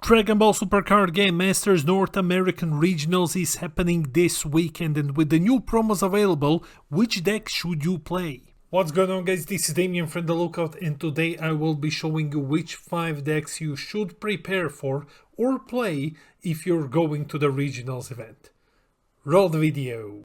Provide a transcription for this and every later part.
Dragon Ball Super Card Game Masters North American Regionals is happening this weekend, and with the new promos available, which deck should you play? What's going on, guys? This is Damien from The Lookout, and today I will be showing you which 5 decks you should prepare for or play if you're going to the Regionals event. Roll the video.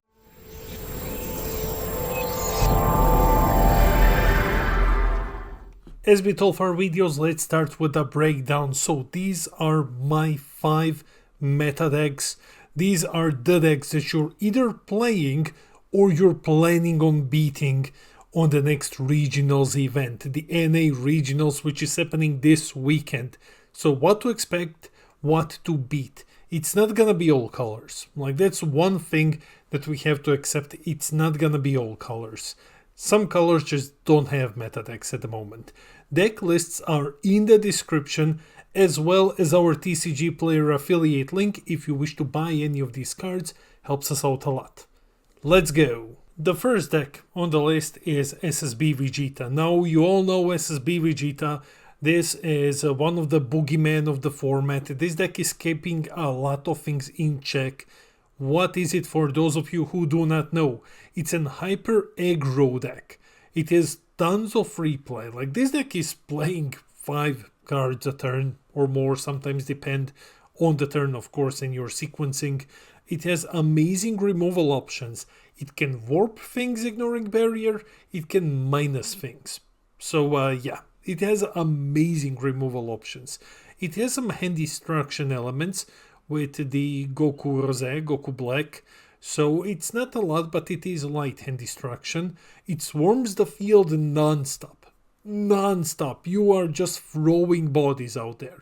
As with all of our videos, let's start with a breakdown. So these are my 5 meta decks. These are the decks that you're either playing or you're planning on beating on the next regionals event, the NA regionals, which is happening this weekend. So what to expect, what to beat. It's not gonna be all colors. Like, that's one thing that we have to accept. It's not gonna be all colors. Some colors just don't have meta decks at the moment. Deck lists are in the description, as well as our TCG Player affiliate link. If you wish to buy any of these cards, helps us out a lot. Let's go. The first deck on the list is SSB Vegeta. Now, you all know SSB Vegeta. This is one of the boogeymen of the format. This deck is keeping a lot of things in check. What is it for those of you who do not know? It's an hyper aggro deck. It has tons of free play. Like, this deck is playing 5 cards a turn or more, sometimes depend on the turn, of course, and your sequencing. It has amazing removal options. It can warp things ignoring barrier. It can minus things. So yeah, it has amazing removal options. It has some hand destruction elements with the Goku Rose, Goku Black. So it's not a lot, but it is light hand destruction. It swarms the field non-stop. Non-stop. You are just throwing bodies out there.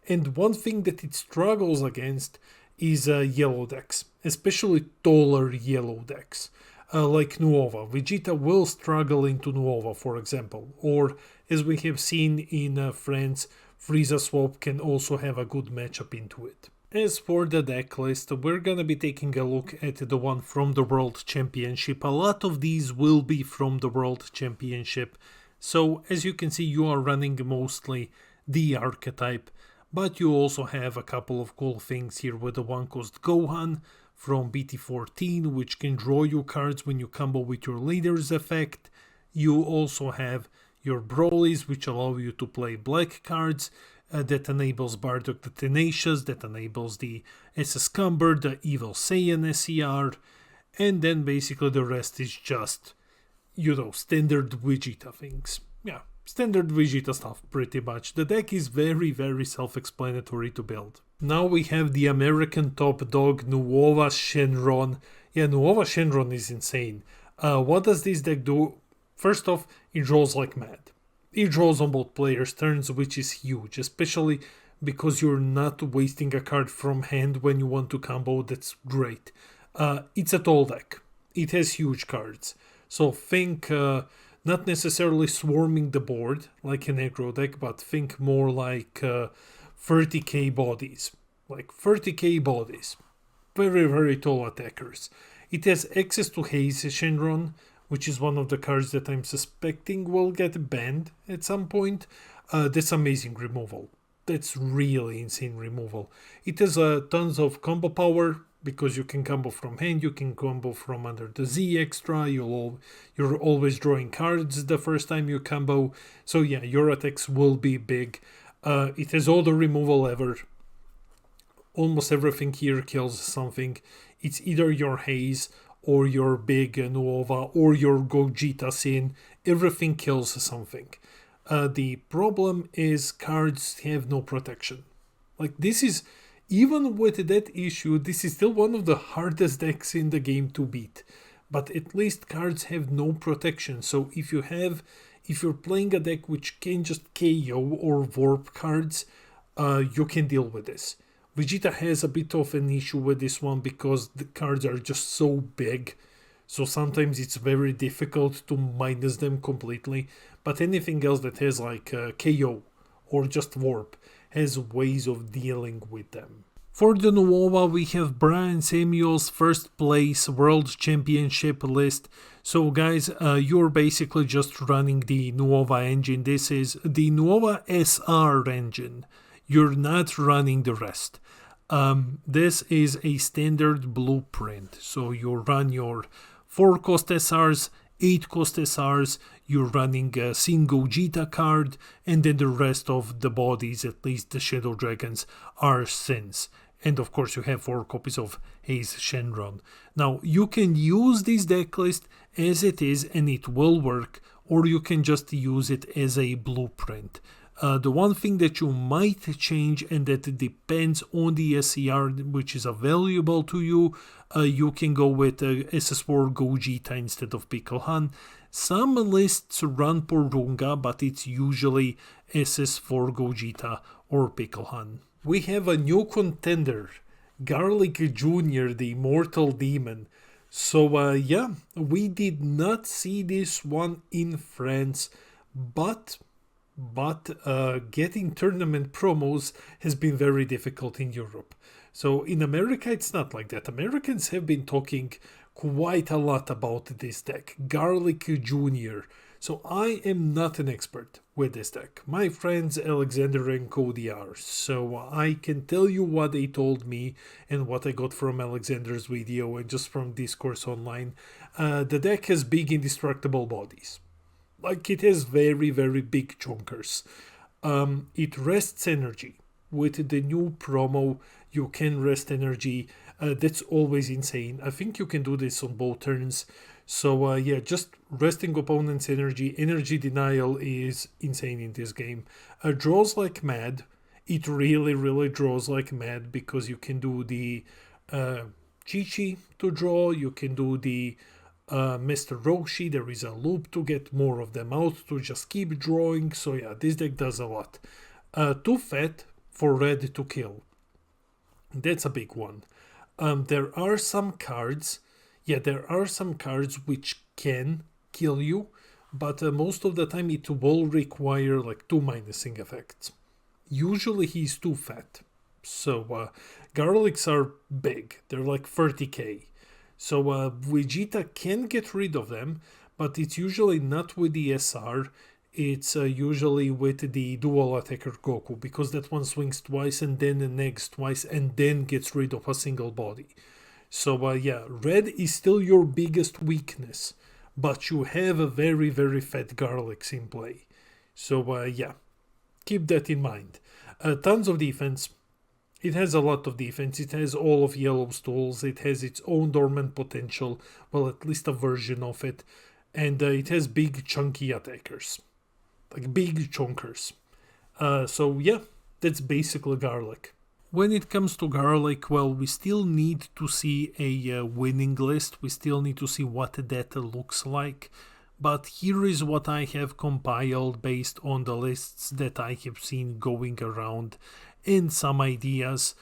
And one thing that it struggles against is yellow decks, especially taller yellow decks, like Nova. Vegeta will struggle into Nova, for example, or as we have seen in France, Frieza Swap can also have a good matchup into it. As for the deck list, we're gonna be taking a look at the one from the World Championship. A lot of these will be from the World Championship, so as you can see, you are running mostly the archetype. But you also have a couple of cool things here with the one cost Gohan from BT14, which can draw you cards when you combo with your leader's effect. You also have your Broly's, which allow you to play black cards. That enables Bardock the Tenacious, that enables the SS Cumber, the Evil Saiyan SCR, and then basically the rest is just, you know, standard Vegeta things. Yeah. Standard Vegeta stuff, pretty much. The deck is very, very self-explanatory to build. Now we have the American top dog, Nuova Shenron. Yeah, Nuova Shenron is insane. What does this deck do? First off, it draws like mad. It draws on both players' turns, which is huge, especially because you're not wasting a card from hand when you want to combo. That's great. It's a tall deck. It has huge cards. So think... not necessarily swarming the board like an aggro deck, but think more like 30k bodies. Like 30k bodies. Very, very tall attackers. It has access to Haze Shenron, which is one of the cards that I'm suspecting will get banned at some point. That's amazing removal. That's really insane removal. It has tons of combo power, because you can combo from hand, you can combo from under the Z extra, you're always drawing cards the first time you combo. So yeah, your attacks will be big. It has all the removal ever. Almost everything here kills something. It's either your Haze or your big Nova or your Gogeta Sin. Everything kills something. The problem is cards have no protection. Like, this is... Even with that issue, this is still one of the hardest decks in the game to beat. But at least cards have no protection. So if you're playing a deck which can just KO or warp cards, you can deal with this. Vegeta has a bit of an issue with this one because the cards are just so big. So sometimes it's very difficult to minus them completely. But anything else that has like KO or just warp has ways of dealing with them. For the Nova, we have Brian Samuel's first place World Championship list. So guys, you're basically just running the Nova engine. This is the Nova SR engine. you're not running the rest. This is a standard blueprint. So you run your 4 cost SRs, 8 cost SRs, you're running a single Gogeta card, and then the rest of the bodies, at least the Shadow Dragons, are Sins. And of course you have 4 copies of Haze Shenron. Now you can use this deck list as it is and it will work, or you can just use it as a blueprint. The one thing that you might change, and that depends on the SCR which is available to you, you can go with SS4 Gogeta instead of Picklehan. Some lists run Porunga, but it's usually SS4 Gogeta or Picklehan. We have a new contender, Garlic Jr., the Immortal Demon. So yeah, we did not see this one in France, but getting tournament promos has been very difficult in Europe. So in America it's not like that. Americans have been talking quite a lot about this deck, Garlic Jr. So I am not an expert with this deck. My friends Alexander and Cody are. So I can tell you what they told me and what I got from Alexander's video and just from discourse online. The deck has big indestructible bodies. Like, it has very, very big chunkers. It rests energy. With the new promo, you can rest energy. That's always insane. I think you can do this on both turns. So yeah, just resting opponent's energy. Energy denial is insane in this game. Draws like mad. It really, really draws like mad, because you can do the Chi-Chi to draw. You can do the Mr. Roshi. There is a loop to get more of them out, to just keep drawing. So yeah, this deck does a lot. Too fat for red to kill. That's a big one. There are some cards, which can kill you, but most of the time it will require like 2 minusing effects. Usually he's too fat. So garlics are big. They're like 30k. So Vegeta can get rid of them, but it's usually not with the SR. It's usually with the dual attacker Goku, because that one swings twice and then negs twice and then gets rid of a single body. So yeah, red is still your biggest weakness, but you have a very, very fat garlics in play. So yeah, keep that in mind. Tons of defense. It has a lot of defense. It has all of Yellow's tools. It has its own dormant potential. Well, at least a version of it. And it has big chunky attackers. Like big chunkers. So yeah, that's basically garlic. When it comes to garlic, well, we still need to see a winning list. We still need to see what that looks like. But here is what I have compiled based on the lists that I have seen going around and some ideas.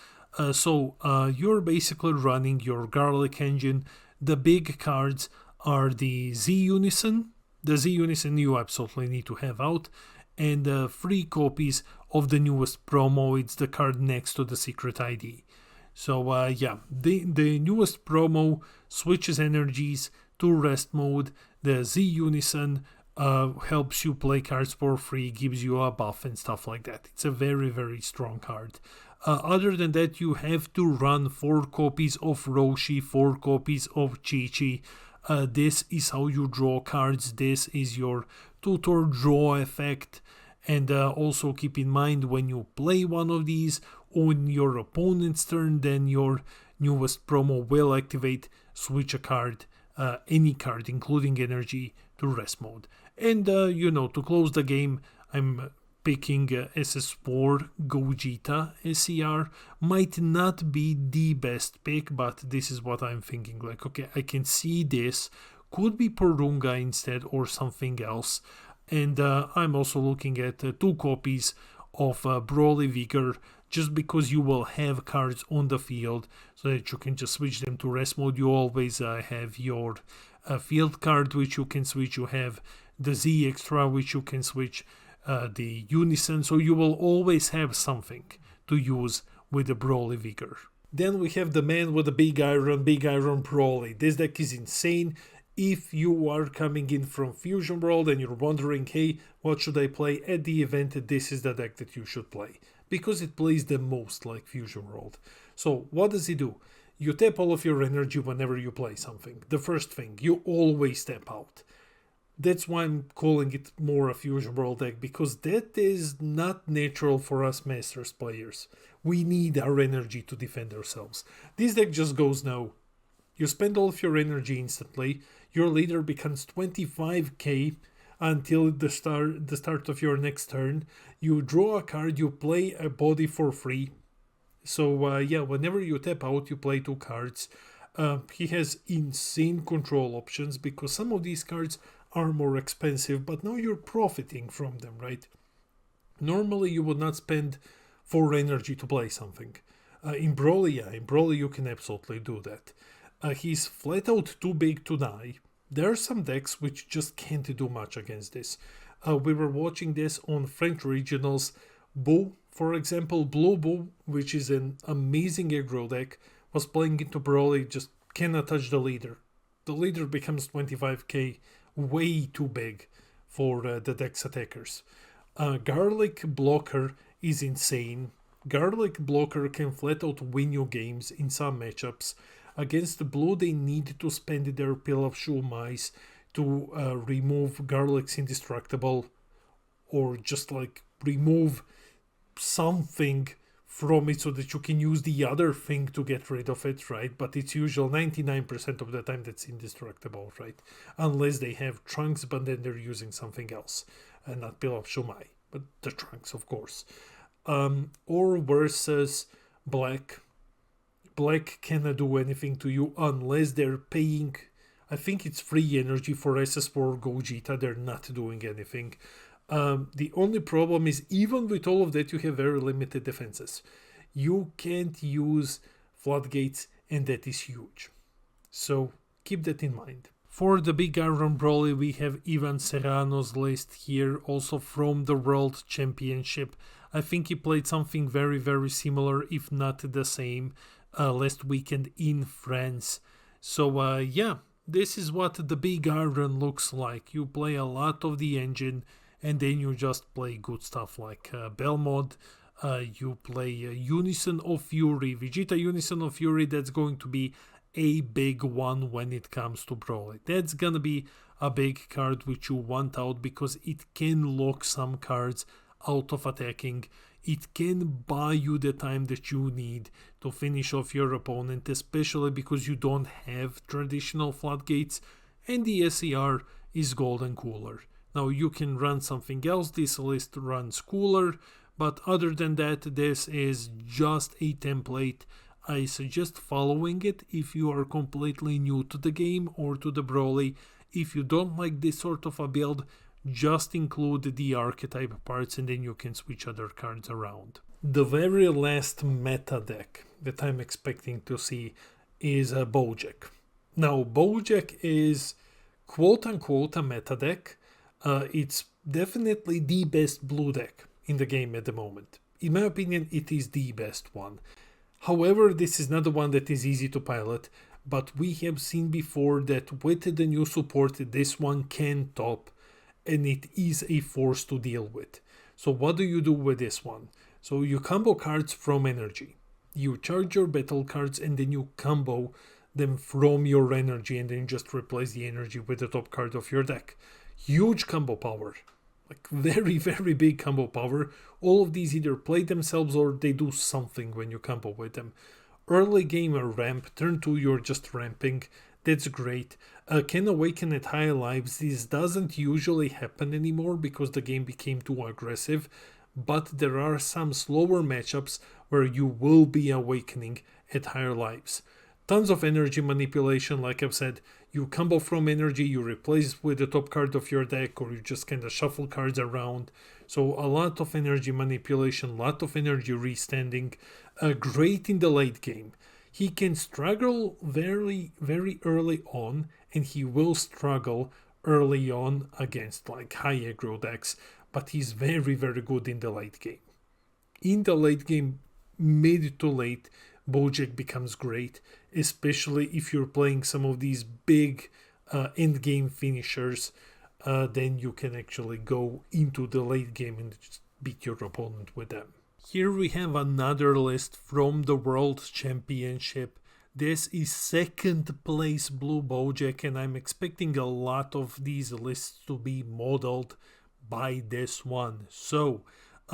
So you're basically running your garlic engine. The big cards are the Z Unison. The Z Unison you absolutely need to have out. And 3 copies of the newest promo. It's the card next to the secret ID. So yeah, the newest promo switches energies to rest mode. The Z Unison helps you play cards for free, gives you a buff and stuff like that. It's a very, very strong card. Other than that, you have to run 4 copies of Roshi, 4 copies of Chi-Chi. This is how you draw cards. This is your tutor draw effect. And also keep in mind, when you play one of these on your opponent's turn, then your newest promo will activate, switch a card, any card including energy, to rest mode. And you know, to close the game, I'm picking SS4 Gogeta SCR. Might not be the best pick, but this is what I'm thinking. Like, okay, I can see this. Could be Porunga instead or something else. And I'm also looking at 2 copies of Broly Vigor, just because you will have cards on the field so that you can just switch them to rest mode. You always have your field card which you can switch. You have the Z Extra which you can switch, the Unison, so you will always have something to use with the Broly Vigor. Then we have the man with the Big Iron Broly. This deck is insane. If you are coming in from Fusion World and you're wondering, hey, what should I play at the event, this is the deck that you should play. because it plays the most like Fusion World. So what does he do? You tap all of your energy whenever you play something. The first thing, you always tap out. That's why I'm calling it more a Fusion World deck, because that is not natural for us Masters players. We need our energy to defend ourselves. This deck just goes now. You spend all of your energy instantly, your leader becomes 25k until the start of your next turn. You draw a card, you play a body for free. So yeah, whenever you tap out, you play 2 cards. He has insane control options because some of these cards are more expensive, but now you're profiting from them, right? Normally you would not spend 4 energy to play something. In Broly you can absolutely do that. He's flat out too big to die. There are some decks which just can't do much against this. We were watching this on French regionals. Bo, for example, Blue Bo, which is an amazing aggro deck, was playing into Broly, just cannot touch the leader. The leader becomes 25k, way too big for the deck's attackers. Garlic Blocker is insane. Garlic Blocker can flat out win you games in some matchups. Against Blue, they need to spend their Pill of Shoe Mice to remove Garlic's Indestructible, or just like remove something from it so that you can use the other thing to get rid of it, right? But it's usual 99% of the time that's indestructible, right? Unless they have Trunks, but then they're using something else, and not Pill of Shumai, but the Trunks, of course. Or versus Black. Black cannot do anything to you unless they're paying, I think it's free energy for SS4 Gogeta. They're not doing anything. The only problem is, even with all of that, you have very limited defenses. You can't use floodgates, and that is huge. So keep that in mind. For the big Iron Broly, we have Ivan Serrano's list here, also from the World Championship. I think he played something very, very similar, if not the same, last weekend in France. So yeah, this is what the big Iron looks like. You play a lot of the engine, and then you just play good stuff like Belmod. You play Unison of Fury, Vegeta Unison of Fury. That's going to be a big one when it comes to Broly. That's gonna be a big card which you want out, because it can lock some cards out of attacking. It can buy you the time that you need to finish off your opponent, especially because you don't have traditional floodgates, and the SER is Golden Cooler. Now you can run something else, this list runs Cooler, but other than that, this is just a template. I suggest following it if you are completely new to the game or to the Broly. If you don't like this sort of a build, just include the archetype parts and then you can switch other cards around. The very last meta deck that I'm expecting to see is a Bojack. Now Bojack is quote unquote a meta deck. It's definitely the best blue deck in the game at the moment. In my opinion, it is the best one. However, this is not the one that is easy to pilot, but we have seen before that with the new support, this one can top, and it is a force to deal with. So what do you do with this one? So you combo cards from energy. You charge your battle cards and then you combo them from your energy, and then just replace the energy with the top card of your deck. Huge combo power. Like very, very big combo power. All of these either play themselves or they do something when you combo with them. Early game a ramp, turn 2 you're just ramping. That's great. Can awaken at high lives. This doesn't usually happen anymore because the game became too aggressive. But there are some slower matchups where you will be awakening at higher lives. Tons of energy manipulation, like I've said. You combo from energy, you replace with the top card of your deck, or you just kind of shuffle cards around. So a lot of energy manipulation, a lot of energy restanding. Great in the late game. He can struggle very, very early on, and he will struggle early on against like high aggro decks, but he's very, very good in the late game. In the late game, mid to late, Bojack becomes great, especially if you're playing some of these big end game finishers. Then you can actually go into the late game and just beat your opponent with them. Here we have another list from the World Championship. This is second place Blue Bojack, and I'm expecting a lot of these lists to be modeled by this one. So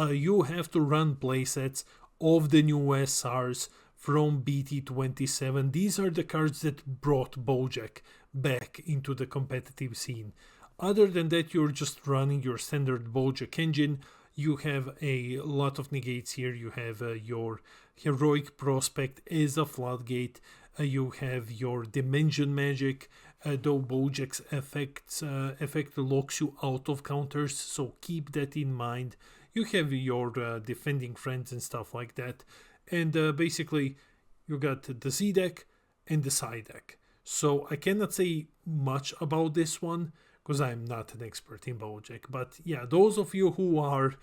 you have to run playsets of the new SRs from BT27. These are the cards that brought Bojack back into the competitive scene. Other than that, you're just running your standard Bojack engine. You have a lot of negates here. You have your Heroic Prospect as a floodgate. You have your Dimension Magic, though Bojack's effect locks you out of counters, so keep that in mind. You have your defending friends and stuff like that. And basically, you got the Z deck and the side deck. So I cannot say much about this one, because I'm not an expert in Bojack. But yeah, those of you who are,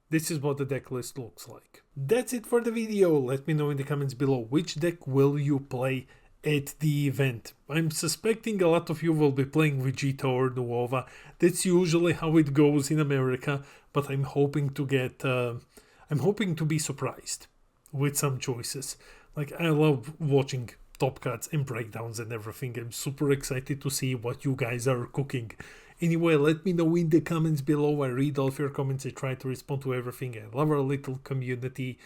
this is what the deck list looks like. That's it for the video. Let me know in the comments below which deck will you play at the event. I'm suspecting a lot of you will be playing Vegeta or Nova. That's usually how it goes in America, but I'm hoping to get, I'm hoping to be surprised with some choices. Like, I love watching top cuts and breakdowns and everything. I'm super excited to see what you guys are cooking. Anyway, let me know in the comments below. I read all of your comments. I try to respond to everything. I love our little community.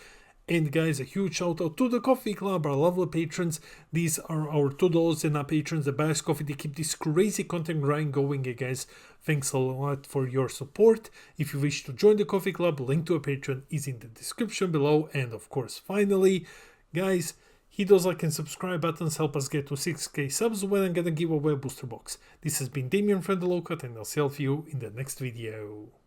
And guys, a huge shout out to the Coffee Club, our lovely patrons. These are our $2 and up patrons that buy us coffee to keep this crazy content grind going. And guys, thanks a lot for your support. If you wish to join the Coffee Club, link to a Patreon is in the description below. And of course, finally, guys, hit those like and subscribe buttons, help us get to 6k subs when I'm gonna give away a booster box. This has been Damien from the Low Cut, and I'll see all of you in the next video.